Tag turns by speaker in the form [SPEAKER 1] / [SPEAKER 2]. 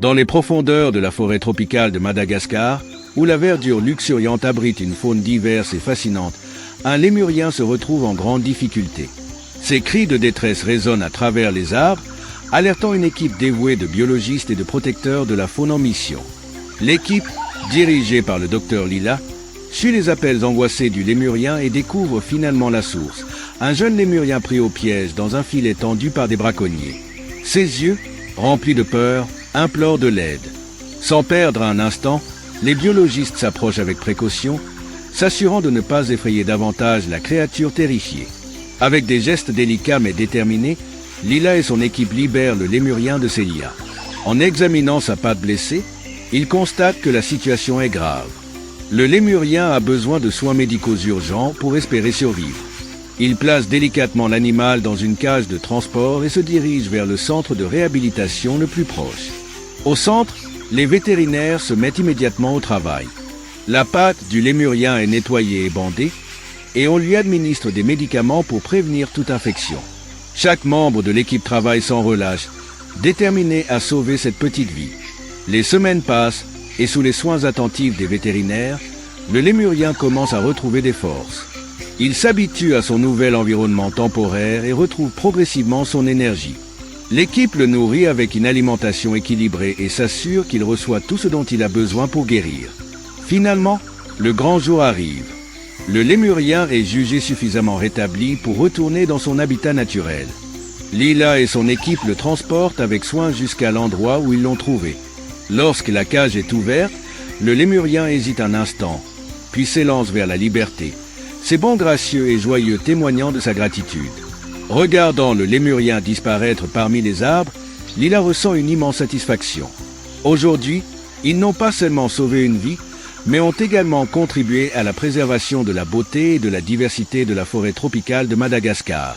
[SPEAKER 1] Dans les profondeurs de la forêt tropicale de Madagascar, où la verdure luxuriante abrite une faune diverse et fascinante, un lémurien se retrouve en grande difficulté. Ses cris de détresse résonnent à travers les arbres, alertant une équipe dévouée de biologistes et de protecteurs de la faune en mission. L'équipe, dirigée par le docteur Lila, suit les appels angoissés du lémurien et découvre finalement la source, un jeune lémurien pris au piège dans un filet tendu par des braconniers. Ses yeux, remplis de peur, implorent de l'aide. Sans perdre un instant, les biologistes s'approchent avec précaution, s'assurant de ne pas effrayer davantage la créature terrifiée. Avec des gestes délicats mais déterminés, Lila et son équipe libèrent le lémurien de ses liens. En examinant sa patte blessée, ils constatent que la situation est grave. Le lémurien a besoin de soins médicaux urgents pour espérer survivre. Il place délicatement l'animal dans une cage de transport et se dirige vers le centre de réhabilitation le plus proche. Au centre, les vétérinaires se mettent immédiatement au travail. La patte du lémurien est nettoyée et bandée, et on lui administre des médicaments pour prévenir toute infection. Chaque membre de l'équipe travaille sans relâche, déterminé à sauver cette petite vie. Les semaines passent, et sous les soins attentifs des vétérinaires, le lémurien commence à retrouver des forces. Il s'habitue à son nouvel environnement temporaire et retrouve progressivement son énergie. L'équipe le nourrit avec une alimentation équilibrée et s'assure qu'il reçoit tout ce dont il a besoin pour guérir. Finalement, le grand jour arrive. Le lémurien est jugé suffisamment rétabli pour retourner dans son habitat naturel. Lila et son équipe le transportent avec soin jusqu'à l'endroit où ils l'ont trouvé. Lorsque la cage est ouverte, le lémurien hésite un instant, puis s'élance vers la liberté, ses bonds gracieux et joyeux témoignant de sa gratitude. Regardant le lémurien disparaître parmi les arbres, Lila ressent une immense satisfaction. Aujourd'hui, ils n'ont pas seulement sauvé une vie, mais ont également contribué à la préservation de la beauté et de la diversité de la forêt tropicale de Madagascar.